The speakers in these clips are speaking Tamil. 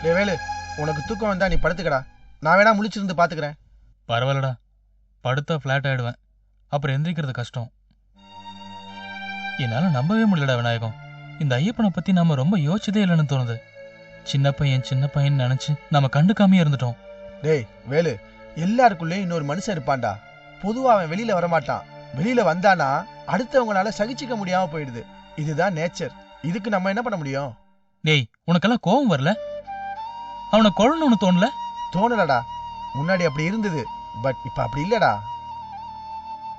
வேலு, உனக்கு தூக்கம் வந்தா நீ படுத்துக்கடா, நான் வேணா முழிச்சிருந்து பாத்துக்கிறேன். பரவாயில்லடா, படுத்தா ஃபிளாட் ஆயிடுவேன், அப்புறம் எந்திரிக்கிறது கஷ்டம். என்னால நம்பவே முடியலடா விநாயகம். இந்த ஐயப்பனை பத்தி நாம ரொம்ப யோசிச்சதே இல்லைன்னு தோணுது. சின்ன பையன் நினைச்சு நாம கண்டுக்காமே இருந்துட்டோம். டேய் வேலு, எல்லாருக்குள்ளேயும் இன்னொரு மனுஷன் இருப்பான்டா. பொதுவா அவன் வெளியில வரமாட்டான். வெளியில வந்தானா அடுத்தவங்களால சகிச்சிக்க முடியாம போயிடுது. இதுதான் நேச்சர். இதுக்கு நம்ம என்ன பண்ண முடியும்? டேய், உனக்கெல்லாம் கோபம் வரல? அவனை கொல்லணும்னு தோணல? தோணலடா. முன்னாடி அப்படி இருந்தது, பட் இப்ப அப்படி இல்லடா.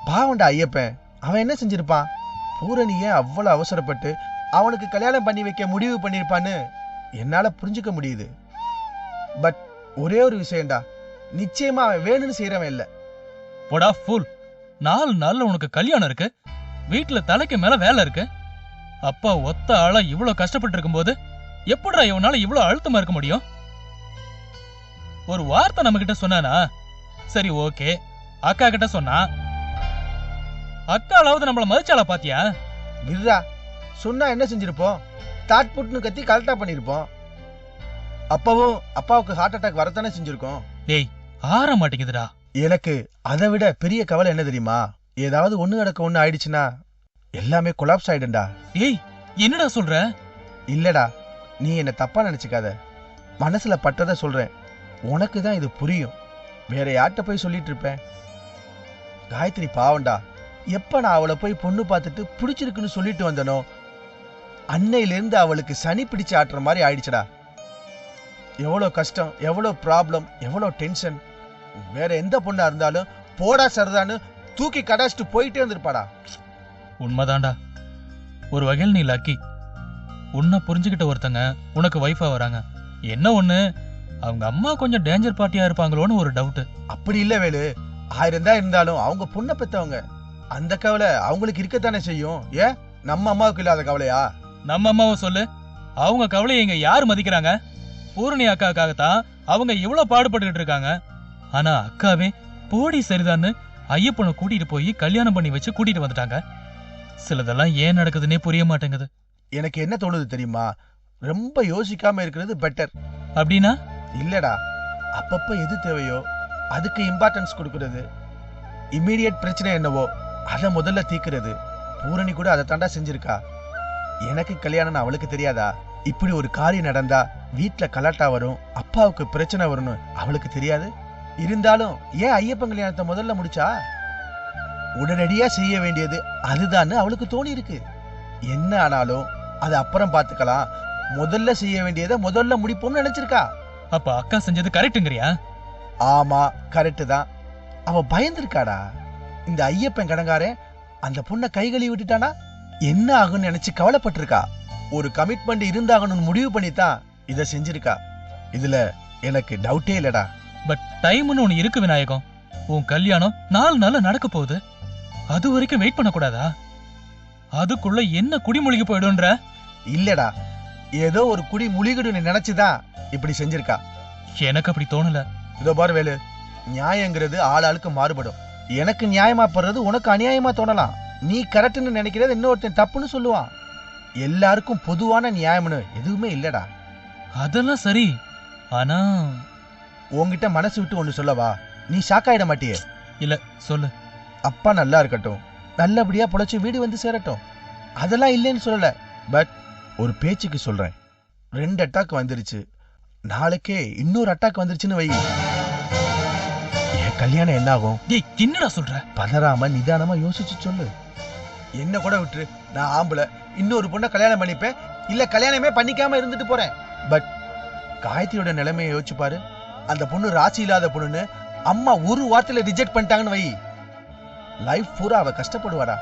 பாவண்டா ஐயப்பன். அவன் என்ன செஞ்சிருப்பான்? பூரணியே அவ்வளவு அவசரப்பட்டு அவனுக்கு கல்யாணம் பண்ணி வைக்க முடிவு பண்ணிருப்பான்னு என்னால புரிஞ்சுக்க முடியுது. பட் ஒரே ஒரு விஷயம்டா, நிச்சயமா அவன் வேணும்னு செய்யறவன் இல்ல. போடா ஃபூல். 4 நாள்ல உனக்கு கல்யாணம் இருக்கு, வீட்டுல தலைக்கு மேல வேலை இருக்கு. அப்பா ஒத்த ஆளா இவ்வளவு கஷ்டப்பட்டு இருக்கும் போது எப்படிடா இவனால இவ்வளவு அழுத்தமா இருக்க முடியும்? ஒரு வார்த்தை நம்ம கிட்ட சொன்னானா சரி, ஓகே. அக்கா கிட்ட சொன்னா, அக்காளாவது நம்மள மதிச்சாலா பாத்தியா? விர்ரா, சொன்னா என்ன செஞ்சிருப்போம்? தாட் புட்னு கத்தி கரெக்டா பண்ணிருப்போம். அப்பவும் அப்பாவுக்கு ஹார்ட் அட்டாக் வரத்தானே செஞ்சிருக்கோம். டேய், ஆற மாட்டேங்குதுடா. எனக்கு அதை விட பெரிய கவலை என்ன தெரியுமா? ஏதாவது ஒண்ணு நடக்க ஒண்ணு ஆயிடுச்சுன்னா எல்லாமே கொலாப்ஸ் ஆயிடும்டா. ஏய், என்னடா சொல்ற? இல்லடா, நீ என்ன தப்பா நினைச்சுக்காத. மனசுல பட்டதை சொல்றேன். உனக்கு தான் இது புரியும். வேற யார்கிட்ட போய் சொல்லிட்டு இருப்பேன்? காயத்ரி பாவண்டா. எப்ப நான் அவளை போய் பொண்ணு பார்த்துட்டு பிடிச்சிருக்குன்னு சொல்லிட்டு வந்தனோ அன்னையிலிருந்து அவளுக்கு சனி பிடிச்சு ஆட்டுற மாதிரி ஆயிடுச்சுடா. எவ்வளோ கஷ்டம், எவ்வளோ ப்ராப்ளம், எவ்வளோ டென்ஷன். வேற எந்த பொண்ணா இருந்தாலும் போடா சரதான்னு தூக்கி கடாச்சிட்டு போயிட்டே இருந்திருப்பாடா. உண்மைதான்டா. ஒரு வகையில் நீ லக்கி. உன்னை புரிஞ்சுக்கிட்ட ஒருத்தங்க உனக்கு வைஃபா வராங்க. என்ன ஒண்ணு, அவங்க அம்மா கொஞ்சம் டேஞ்சர் பார்ட்டியா இருப்பாங்களோன்னு ஒரு டவுட். அப்படி இல்ல வேலு, 1000 தான் இருந்தாலும் அவங்க பொண்ணை பெத்தவங்க. அந்த கவலை அவங்களுக்கு இருக்கத்தானே செய்யும். ஏன் நம்ம அம்மாவுக்கு இல்லாத கவலையா? நம்ம அம்மாவை சொல்லு. அவங்க கவலையை இங்க யாரு மதிக்கிறாங்க? பூரணி அக்காவுக்காகத்தான் அவங்க இவ்வளவு பாடுபட்டுக்கிட்டு இருக்காங்க. ஆனா அக்காவே போடி சரிதான்னு ஐயப்பனை கூட்டிட்டு போய் கல்யாணம் பண்ணி வச்சு கூட்டிட்டு வந்துட்டாங்க. சிலதெல்லாம் ஏன் நடக்குதுன்னே புரிய மாட்டேங்குது. எனக்கு என்ன தோணுது தெரியுமா? ரொம்ப யோசிக்காம இருக்கிறது பெட்டர். அப்படின்னா? இல்லடா, அப்பப்ப எது தேவையோ அதுக்கு இம்பார்ட்டன்ஸ் கொடுக்கறது. இம்மீடியட் பிரச்சனை என்னவோ அதை முதல்ல தீர்க்கிறது. பூரணி கூட அதை தாண்டா செஞ்சிருக்கா. எனக்கு கல்யாணம் அவளுக்கு தெரியாதா? இப்படி ஒரு காரியம் நடந்தா வீட்டுல கலாட்டா வரும், அப்பாவுக்கு பிரச்சனை வரும்னு அவளுக்கு தெரியாது? இருந்தாலும் ஏன் ஐயப்பன் கல்யாணத்தை முதல்ல முடிச்சா? உடனடியா செய்ய வேண்டியது அதுதான்னு அவளுக்கு தோணி இருக்கு. என்ன ஆனாலும் அது அப்புறம் பாத்துக்கலாம், முதல்ல செய்ய வேண்டியதை முதல்ல முடிப்போம்னு நினைச்சிருக்கா. அப்ப அக்கா செஞ்சது கரெக்டுங்கறியா? ஆமா, கரெக்ட் தான். அவ பயந்துருக்காடா. இந்த ஐயப்பன் கடங்காரன் அந்த பொண்ணை கைகழி விட்டுட்டானா என்ன ஆகும்னு நினைச்சு கவலைப்பட்டிருக்கா. ஒரு கமிட்மெண்ட் இருந்தாகணும்னு முடிவு பண்ணித்தான் இதை செஞ்சிருக்கா. இதுல எனக்கு டவுட்டே இல்லடா. பட் டைம்னு ஒண்ணு இருக்கு விநாயகம். உன் கல்யாணம் 4 நாள்ல நடக்க போகுது. அது வரைக்கும் வெயிட் பண்ண கூடாதா? அதுக்குள்ள என்ன குடிமொழிக்கு போயிடும்ன்ற? இல்லடா, ஏதோ ஒரு குடி முழிகிடுன்னு நினைச்சுதான் இப்படி செஞ்சிருக்கா. எனக்கு அப்படி தோணல. இதோ பாரு வேலு, நியாயங்கிறது ஆளாளுக்கு மாறுபடும். எனக்கு நியாயமா படுறது உனக்கு அநியாயமா தோணலாம். நீ கரெக்ட்னு நினைக்கிறது இன்னொருத்தன் தப்புன்னு சொல்லுவான். எல்லாருக்கும் பொதுவான நியாயம்னு எதுவுமே இல்லடா. அதெல்லாம் சரி, ஆனா உன்கிட்ட மனசு விட்டு ஒண்ணு சொல்லவா? நீ ஷாக் ஆயிட மாட்டியே? இல்ல, சொல்லு. அப்பா நல்லா இருக்கட்டும், நல்லபடியா பொழைச்சு வீடு வந்து சேரட்டும், அதெல்லாம் இல்லைன்னு சொல்லல. பட் ஒரு பேச்சுக்கு சொல்றேன். 2 அட்டாக் வந்துருச்சு, நாளைக்கே இன்னொரு அட்டாக் வந்துருச்சுன்னு வை, என் கல்யாணம் என்ன ஆகும்? டேய், என்னடா சொல்ற? பதறாம நிதானமா யோசிச்சு சொல்லு. என்ன கூட விட்டுரு, நான் ஆம்பளை, இன்னொரு பொண்ணை கல்யாணம் பண்ணிப்பேன், இல்ல கல்யாணமே பண்ணிக்காம இருந்துட்டு போறேன். பட் காயத்ரியோட நிலைமையை யோசிச்சு பாரு. அந்த பொண்ணு ராசி இல்லாத பொண்ணுன்னு அம்மா ஒரு வார்த்தையில ரிஜெக்ட் பண்ணிட்டாங்கன்னு வை, லைஃப் பூரா அவ கஷ்டப்படுவாடா.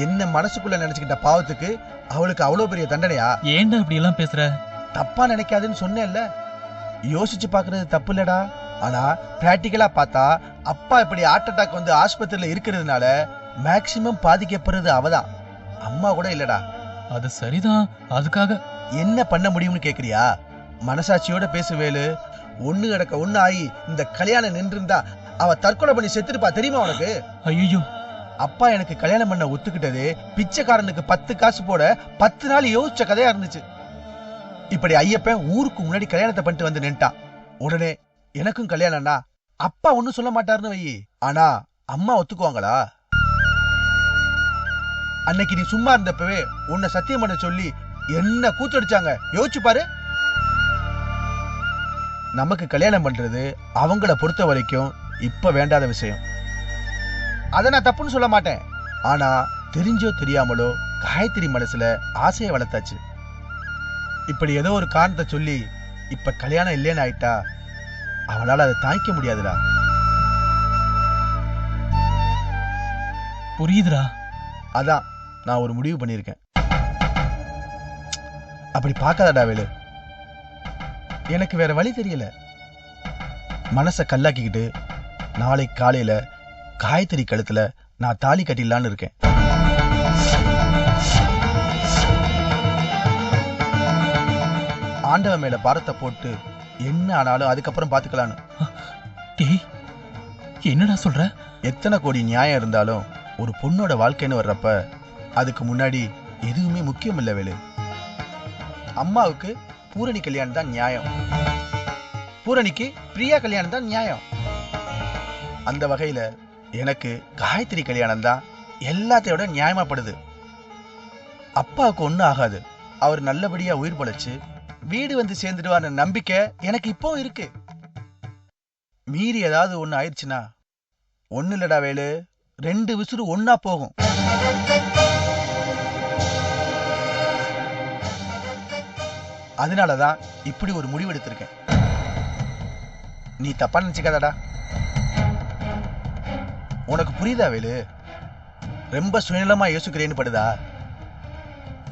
என்ன மனசுக்குள்ள நினைச்சுக்கிட்ட பாவத்துக்கு அவளுக்கு அவ்வளவு பெரிய தண்டனையா? ஏன்டா இப்படி எல்லாம் பேசுற? தப்பா நினைக்காதுன்னு சொன்னேன்ல. யோசிச்சு பாக்குறது தப்பு இல்லடா. ஆனா பிராக்டிக்கலா பார்த்தா அப்பா இப்படி ஹார்ட் அட்டாக் வந்து ஆஸ்பத்திரியில இருக்கிறதுனால மேக்சிமம் பாதிக்கப்படுறது அவதான், அம்மா கூட இல்லடா. அது சரிதான், அதுக்காக என்ன பண்ண முடியும்னு கேக்குறியா? மனசாட்சியோட பேசு வேலு. ஒண்ணு கிடக்க ஒண்ணு ஆகி இந்த கல்யாணம் நின்றுந்தா அவ தற்கொலை பண்ணி செத்துருப்பா, தெரியுமா உனக்கு? ஐயோ, அப்பா எனக்கு கல்யாணம் பண்ண ஒத்துக்கிட்டது பிச்சைக்காரனுக்கு 10 காசு போட 10 நாள் யோசிச்ச கதையா இருந்துச்சு. இப்படி ஐயப்பன் ஊருக்கு முன்னாடி கல்யாணத்தை பண்ணிட்டு வந்து நின்ட்டான். உடனே எனக்கும் கல்யாணம்னா அப்பா ஒண்ணும் சொல்ல மாட்டாருன்னு வை. ஆனா அம்மா ஒத்துக்குவாங்களா? அன்னைக்கு நீ சும்மா இருந்தப்பவே உன்னை சத்தியம் பண்ண சொல்லி என்ன கூத்தடிச்சாங்க, யோசிச்சு பாரு. நமக்கு கல்யாணம் பண்றது அவங்கள பொறுத்த வரைக்கும் இப்ப வேண்டாத விஷயம். அதை நான் தப்புன்னு சொல்ல மாட்டேன். ஆனா தெரிஞ்சோ தெரியாமலோ காயத்ரி மனசுல ஆசையை வளர்த்தாச்சு. இப்படி ஏதோ ஒரு காரணத்தை சொல்லி இப்ப கல்யாணம் இல்லைன்னு ஆயிட்டா அவளால அதை தாங்கிக்க முடியாதுடா. புரியுதுடா. அதான் நான் ஒரு முடிவு பண்ணியிருக்கேன். அப்படி பார்க்காதடா வேலு, எனக்கு வேற வழி தெரியல. மனசை கல்லாக்கிக்கிட்டு நாளை காலையில காயத்ரி கழுத்துல நான் தாலி கட்டிடலான்னு இருக்கேன். ஆண்டவன் மேல பாரத்தை போட்டு என்ன ஆனாலும் அதுக்கப்புறம் பாத்துக்கலான்னு. டேய், என்னடா சொல்ற? எத்தனை கோடி நியாயம் இருந்தாலும் ஒரு பொண்ணோட வாழ்க்கைன்னு வர்றப்ப அதுக்கு முன்னாடி எதுவுமே முக்கியம் இல்லை வேலு. அம்மாவுக்கு பூரணி கல்யாணம் தான் நியாயம், பூரணிக்கு பிரியா கல்யாணம் தான் நியாயம். அந்த வகையில எனக்கு காயத்ரி கல்யாணம் தான் எல்லாத்தையோட நியாயமாப்படுது. அப்பாவுக்கு ஒன்றும் ஆகாது, அவர் நல்லபடியா உயிர் பழைச்சு வீடு வந்து சேர்ந்துடுவான நம்பிக்கை எனக்கு இப்போ இருக்கு. மீறி ஏதாவது ஒண்ணு ஆயிடுச்சுன்னா ஒண்ணு இல்லடா வேலு, 2 விசுறு ஒன்னா போகும். அதனாலதான் இப்படி ஒரு முடிவு எடுத்திருக்கேன். நீ தப்பா நினைச்சுக்காதடா. உனக்கு புரியுதா வேலு? ரொம்ப சுயநலமா யோசிக்கிறேன்னு படுதா?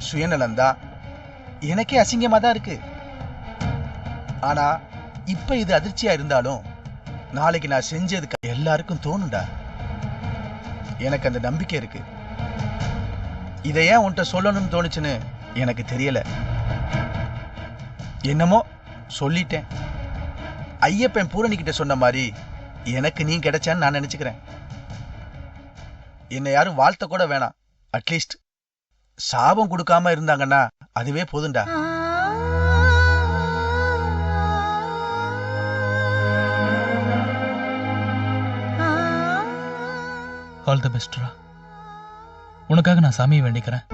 சுயநலம் தான் எனக்கே அசிங்கமா தான் இருக்கு. ஆனா இப்ப இது அதிர்ச்சியா இருந்தாலும் நாளைக்கு நான் செஞ்சதுக்கு எல்லாருக்கும் தோணும்டா. எனக்கு அந்த நம்பிக்கை இருக்கு. இதை ஏன் உன்கிட்ட சொல்லணும்னு தோணுச்சுன்னு எனக்கு தெரியல. என்னமோ சொல்லிட்டேன். ஐயப்பன் பூரணிக்கிட்ட சொன்ன மாதிரி எனக்கு நீ கிடைச்சான்னு நான் நினைச்சுக்கிறேன். என்னை யாரும் வாழ்த்த கூட வேணாம், அட்லீஸ்ட் சாபம் கொடுக்காம இருந்தாங்கன்னா அதுவே போதும்டா. ஆல் தி பெஸ்ட்ரா. உனக்காக நான் சாமியை வேண்டிக்கிறேன்.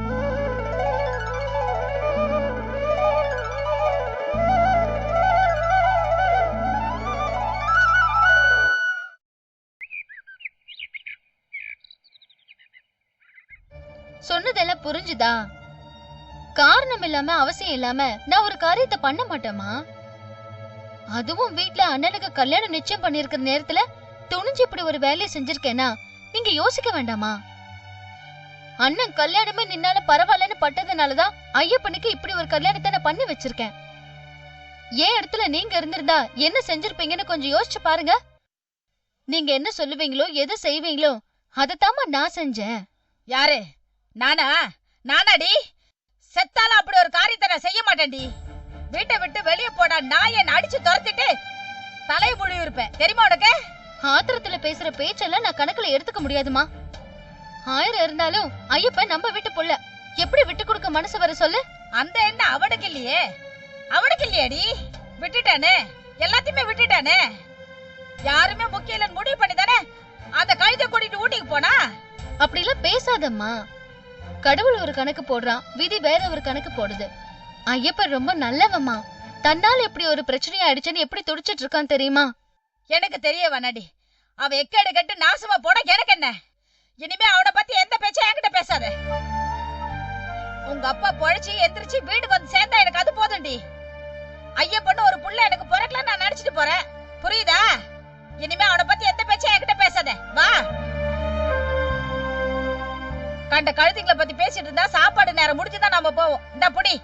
சொன்னதெல்லாம் புரிஞ்சுதா? காரணம் இல்லாம அவசியம் இல்லாம நான் ஒரு காரியத்தை பண்ண மாட்டேமா. அதுவும் வீட்ல அண்ணனுக்கு கல்யாணம் நிச்சயம் பண்ணிருக்கிற நேரத்துல துணிஞ்சு இப்படி ஒரு வேலையை செஞ்சிருக்கேனா நீங்க யோசிக்க வேண்டாமா? அண்ணன் கல்யாணமே நின்னால பரவாயில்லன்னு பட்டதுனாலதான் ஐயப்பனுக்கு இப்படி ஒரு கல்யாணத்தை நான் பண்ணி வச்சிருக்கேன். ஏன் இடத்துல நீங்க இருந்திருந்தா என்ன செஞ்சிருப்பீங்கன்னு கொஞ்சம் யோசிச்சு பாருங்க. நீங்க என்ன சொல்லுவீங்களோ எது செய்வீங்களோ அதத்தாமா நான் செஞ்சேன். யாரு? நானா? நானாடி? செத்தாலும் அப்படி ஒரு காரியத்தை நான் செய்ய மாட்டேன்டி. வீட்டை விட்டு வெளியே போடா நான் என்ன அடிச்சு துரத்திட்டு தலை முழு இருப்பேன், தெரியுமா உனக்கு? ஆத்திரத்துல பேசுற பேச்செல்லாம் நான் கணக்குல எடுத்துக்க முடியாதுமா. 1000 இருந்தாலும் ஐயப்பன் நம்ம வீட்டு புள்ள, எப்படி விட்டு கொடுக்க மனசு வர சொல்லு? அந்த எண்ணம் அவனுக்கு இல்லையே. அவனுக்கு இல்லையாடி? விட்டுட்டானே, எல்லாத்தையுமே விட்டுட்டானே. யாருமே முக்கியம் இல்லைன்னு முடிவு பண்ணி தானே அந்த கழுதை கூட்டிட்டு ஊட்டிக்கு போனா. அப்படிலாம் பேசாதம்மா. கடவுள் ஒரு கணக்கு போடுறான், விதி வேற ஒரு கணக்கு போடுது. ஐயப்பன் ரொம்ப நல்லவம்மா. தன்னால இப்படி ஒரு பிரச்சனை ஆயிடுச்சுன்னு எப்படி துடிச்சிட்டு இருக்கான் தெரியுமா? எனக்கு தெரிய வேணாடி. அவன் எக்கேடு கட்டு நாசமா போட எனக்கு என்ன? இனிமே அவனை பத்தி எந்த பேச்சும் என்கிட்ட பேசாத. உங்க அப்பா பொழைச்சி எந்திரிச்சு வீட்டுக்கு வந்து சேர்ந்தா எனக்கு அது போதும்டி. ஐயப்பன்னு ஒரு புள்ள எனக்கு பிறக்கல நான் நினைச்சிட்டு போறேன், புரியுதா? இனிமே அவனை பத்தி எந்த பேச்சும் என்கிட்ட பேசாத, வா. கண்ட கழுதிங்களை பத்தி பேசிட்டு இருந்தா சாப்பாடு நேரம் முடிச்சுதான் நாம போவோம். இந்த புடி.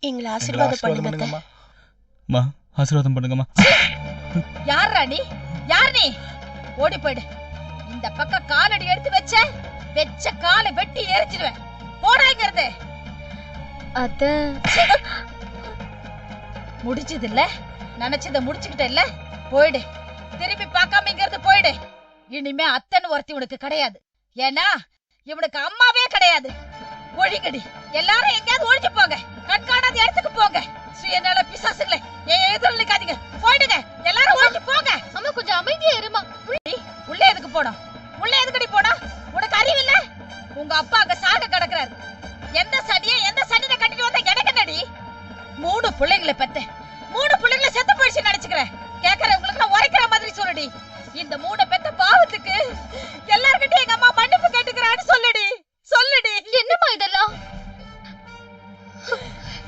எங்களை ஆசீர்வாதம் பண்ணுங்கம்மா. மா ஆசீர்வாதம் பண்ணுங்கம்மா. யார் ராணி? யார் நீ? ஓடி போயிடு. இந்த பக்கம் காலடி எடுத்து வெச்ச காலை வெட்டி எரிச்சிடுவேன். போடாங்கிறது அத முடிச்சது இல்ல, நினைச்சத முடிச்சுக்கிட்ட இல்ல. போயிடு, திரும்பி பார்க்காம இங்கிருந்து போயிடு. இனிமே அத்தன்னு ஒருத்தி உனக்கு கிடையாது. ஏன்னா இவனுக்கு அம்மாவே கிடையாது. ஒழிங்கடி, எல்லாரும் எங்கேயாவது ஒழிஞ்சு போங்க. கண்காணாத இடத்துக்கு போங்க. சுயநல பிசாசுகளே, என் எதிரில் நிக்காதீங்க. போயிடுங்க, எல்லாரும் ஒழிஞ்சு போங்க. அம்மா கொஞ்சம் அமைதியா இருமா. உள்ளே எதுக்கு போனோம்? உள்ளே எதுக்கடி போனோம்? உனக்கு அறிவில்ல? உங்க அப்பா அங்க சாக கிடக்குறாரு. எந்த சனியை கட்டிட்டு வந்தா எனக்கு என்னடி? 3 பிள்ளைங்களை பெத்த 3 பிள்ளைங்களை செத்து போயிடுச்சு நினைச்சுக்கிறேன். கேட்கறவங்களுக்கு நான் உரைக்கிற மாதிரி சொல்லுடி. இந்த 3 பெத்த பாவத்துக்கு எல்லார்கிட்டயும் எங்க அம்மா மன்னிப்பு கேட்டுக்கிறான்னு சொல்லுடி. என்னம்மா இதெல்லாம்?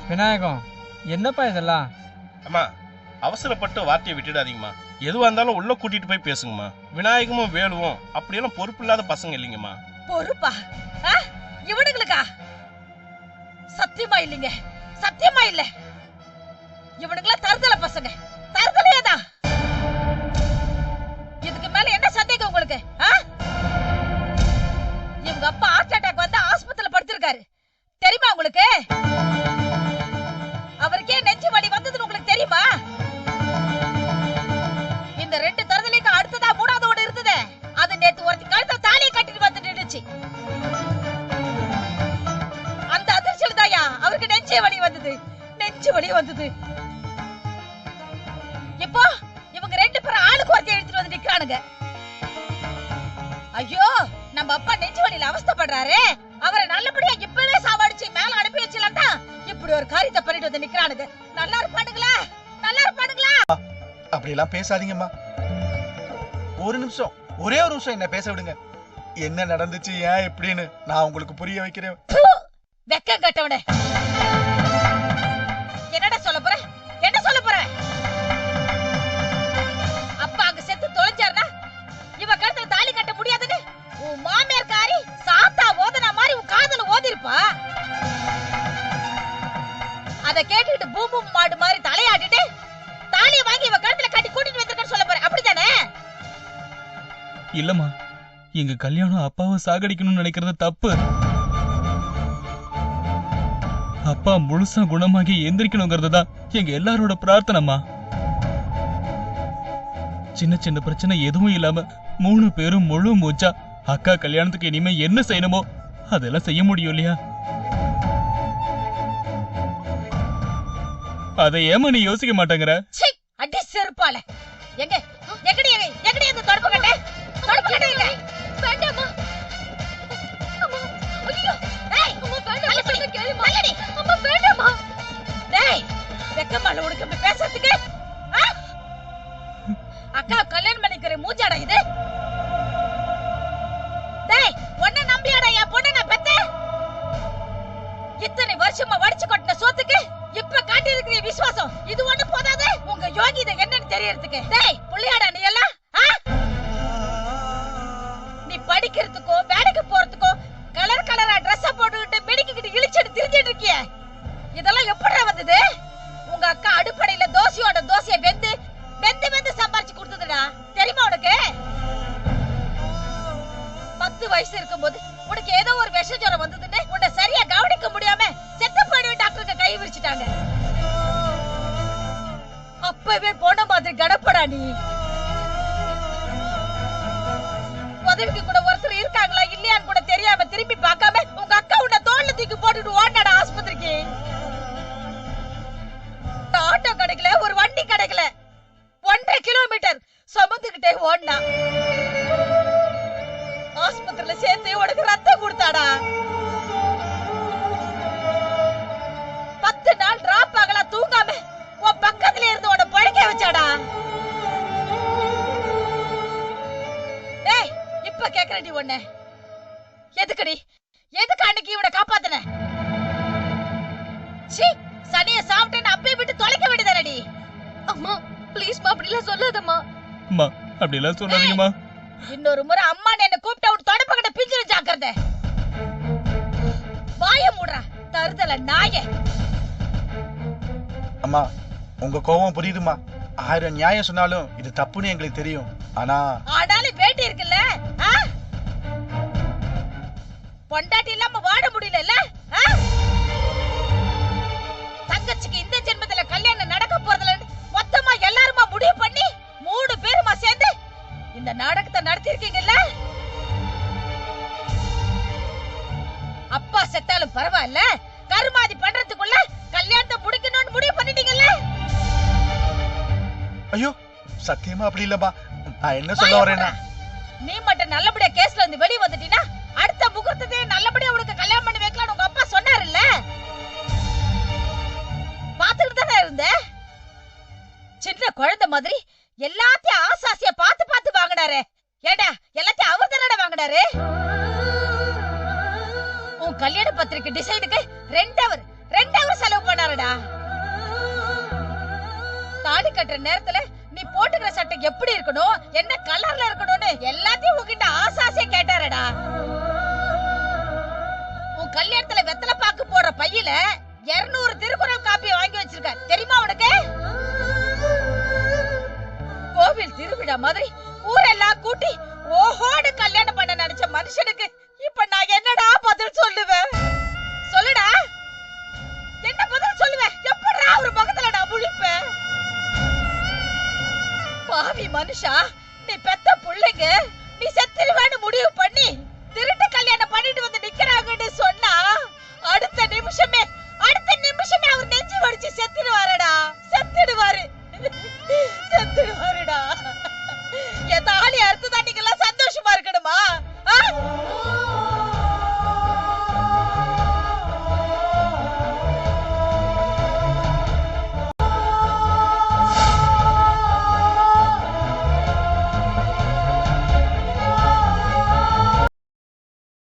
விநாயகம், என்னப்பா இதெல்லாம்? அம்மா, அவசரப்பட்டு வார்த்தையை விட்டுடாதீங்கம்மா. எதுவா இருந்தாலும் உள்ள கூட்டிட்டு போய் பேசுங்கம்மா. விநாயகமும் வேலுவும் அப்படியெல்லாம் பொறுப்பு இல்லாத பசங்க இல்லைங்கம்மா. பொறுப்பா? இவனுங்களுக்கா? சத்தியமா இல்லைங்க, சத்தியமா இல்ல. இவனுங்களா தருதல பசங்க, தருதலையேதான். இதுக்கு மேல என்ன சந்தேகம் உங்களுக்கு? இவங்க அப்பா ஹார்ட் அட்டாக் வந்து ஆஸ்பத்திரியில படுத்திருக்காரு. தெரியுமா உங்களுக்கு? அவருக்கே நெஞ்சு வலி வந்ததுன்னு உங்களுக்கு தெரியுமா? இந்த 2 தருதலைக்கு அடுத்ததா 3வது ஒண்ணு இருந்தது. அது நேத்து ஒருத்தி கழுத்துல தாலியை கட்டிட்டு வந்து நின்னுச்சு. அந்த அதிர்ச்சியில தாயா அவருக்கு நெஞ்சு வலி வந்தது. இப்போ இவங்க 2 பேரும் ஆளுக்கு ஒருத்தி எடுத்துட்டு வந்து நிக்கிறானுங்க. ஐயோ, நம்ம அப்பா நெஞ்சு வலியில அவஸ்தைப்படுறாரு. அவரை நல்லபடியா இப்பவே சாவடிச்சு மேல அனுப்பி வச்சலாம் தான் இப்படி ஒரு காரியத்தை பண்ணிட்டு வந்து நிக்கிறானுங்க. நல்லா இருப்பானுங்களா? அப்படி எல்லாம் பேசாதீங்கம்மா. ஒரு நிமிஷம், ஒரே ஒரு நிமிஷம் என்ன பேச விடுங்க. என்ன நடந்துச்சு, ஏன் எப்படின்னு நான் உங்களுக்கு புரிய வைக்கிறேன். வெக்கம் கட்டவனே, என்னடா சொல்ல போற? என்ன சொல்ல போற? அப்பா அங்க செத்து தொலைஞ்சாருனா இவ கழுத்துல தாலி கட்ட முடியாதுன்னு உன் மாமியார் காரி சாத்தா ஓதனா மாதிரி உன் காதுல ஓதிருப்பா. அத கேட்டுக்கிட்டு பூம்பூம் மாடு மாதிரி தலையாட்டிட்டு தாலிய வாங்கி இவ கழுத்துல கட்டி கூட்டிட்டு வந்திருக்கன்னு சொல்ல போற, அப்படித்தானே? இல்லம்மா, எங்க கல்யாணம் அப்பாவை சாகடிக்கணும்னு நினைக்கிறது தப்பு. அப்பா முழுசா குணமாகி எந்திரிக்கணுங்கிறது தான் எங்க எல்லாரோட பிரார்த்தனைமா. சின்ன சின்ன பிரச்சனை எதுவும் இல்லாம 3 பேரும் முழு மூச்சா அக்கா கல்யாணத்துக்கு இனிமே என்ன செய்யணுமோ அதெல்லாம் செய்ய முடியும் இல்லையா? அதை ஏமா நீ யோசிக்க மாட்டேங்கிற? அடி செருப்பால எங்க எங்கடி எங்கடி அந்த தொடப்பு கட்ட எங்க? வேண்டாமா அம்மா, ஐயோ டேய் அம்மா வேண்டாம், சொல்ற கேளுமா. தள்ளடி. அம்மா வேண்டாமா. டேய் வெக்கமால உனக்கு இப்படி பேசுறதுக்கு? அக்கா கல்யாணம் பண்ணிக்கிற மூஞ்சாடா இது? டேய் உன்னை நம்பியாடா என் பொண்ணை நான் பெத்தேன்? இத்தனை வருஷமா வடிச்சு கொட்டின சோத்துக்கு இப்ப காட்டி இருக்கிற விசுவாசம் இது ஒண்ணு போதாது? உங்க யோகிதை என்னன்னு தெரியறதுக்கு. டேய் புள்ளையாடா நீ எல்லாம்? நீ படிக்கிறதுக்கோ வேலைக்கு போறதுக்கோ கலர் கலரா ட்ரெஸ் போட்டுக்கிட்டு மெடிக்கிட்டு இழிச்சிட்டு திரிஞ்சிட்டு இருக்கிய, இதெல்லாம் எப்படிடா வந்தது? உங்க அக்கா அடுப்படையில தோசையோட தோசையை வெந்து வெந்து வெந்து சம்பாரிச்சு கொடுத்ததுடா, தெரியுமா உனக்கு? 10 வயசு இருக்கும்போது உனக்கு ஏதோ ஒரு விஷ ஜுரம் வந்ததுன்னு உன்னை சரியா கவனிக்க முடியாம செத்து போயிடுவேன் டாக்டருக்கு கை விரிச்சிட்டாங்க. அப்பவே போன மாதிரி கடப்படா நீ. உதவிக்கு கூட ஒருத்தர் இருக்காங்களா இல்லையான்னு கூட தெரியாம திரும்பி பார்க்காம உங்க அக்கா உன்னை தோல்ல தூக்கி போட்டுட்டு ஓடினாடா ஆஸ்பத்திரிக்கு. ஆட்டோ கிடைக்கல, ஒரு வண்டி கிடைக்கல, 1.5 கிலோமீட்டர் சுமந்துகிட்டே ஓடினா. ஆஸ்பத்திரியில சேர்த்து உனக்கு ரத்தம் கொடுத்தாடா. 10 நாள் டிராப் ஆகலாம் தூங்காம உன் பக்கத்துல இருந்து உன்னை பழக்க வச்சாடா. ஏய் இப்ப கேக்குறடி உன்னை, எதுக்குடி எதுக்கு அன்னைக்கு இவனை காப்பாத்துன? சீ சனிய சாப்பிட்டேன்னு அப்பே விட்டு தொலைக்க வேண்டியதானடி? அம்மா ப்ளீஸ்மா, அப்படிலாம் சொல்லாதம்மா. அம்மா அப்படிலாம் சொல்லாதீங்கம்மா. இன்னொரு முறை அம்மா என்ன கூப்பிட்ட உன் தொடப்பக்கிட்ட பிஞ்சிரு ஜாக்கிரதை. வாய மூடுறா தருதல நாயே. அம்மா உங்க கோவம் புரியுதுமா. 1000 நியாயம் சொன்னாலும் இது தப்புன்னு எங்களுக்கு தெரியும். ஆனாலும் வேட்டி இருக்குல்ல, பொண்டாட்டி இல்லாம வாட முடியல. தங்கச்சிக்கு இந்த ஜென்மத்துல கல்யாணம் நடக்க போறதுல மொத்தமா எல்லாருமா முடிவு பண்ணி 3 பேருமா சேர்ந்து இந்த நாடகத்தை நடத்தி இருக்கீங்கல்ல. அப்பா செத்தாலும் பரவாயில்ல, கருமாதி பண்றதுக்குள்ள கல்யாணத்தை முடிக்கணும்னு முடிவு பண்ணிட்டீங்கல்ல. ஐயோ சத்தியமா அப்படி இல்லம்மா. நான் என்ன சொல்ல வரேன்னா, நீ மட்டும் நல்லபடியா கேஸ்ல இருந்து வெளிய வந்துட்டீனா அடுத்த முகூர்த்தத்தை நல்லபடியா உனக்கு கல்யாணம் பண்ணி வைக்கலாம்னு உங்க அப்பா சொன்னாருல்ல. பாத்துக்கிட்டு தானே இருந்த? சின்ன குழந்தை மாதிரி எல்லாத்தையும் ஆசாசியா பார்த்து பார்த்து வாங்கினாரு. ஏடா எல்லாத்தையும் அவர் தானடா வாங்கினாரு. உன் கல்யாண பத்திரிக்கை டிசைனுக்கு 2 ஹவர் செலவு பண்ணாருடா. தாலி கட்டுற நேரத்துல நீ போட்டுக்கிற சட்டை எப்படி இருக்கணும், என்ன கலர்ல இருக்கணும்னு எல்லாத்தையும் உன்கிட்ட ஆசாசியா கேட்டாரடா. உன் கல்யாணத்துல வெத்தலை பாக்கு போடுற பையில 200 திருக்குறள் காப்பியை வாங்கி வச்சிருக்க, தெரியுமா உனக்கு? கோவில் திருவிழா மாதிரி ஊரெல்லாம் கூட்டி ஓஹோடு கல்யாணம் பண்ண நினைச்ச மனுஷனுக்கு இப்ப நான் என்னடா பதில் சொல்லுவேன்?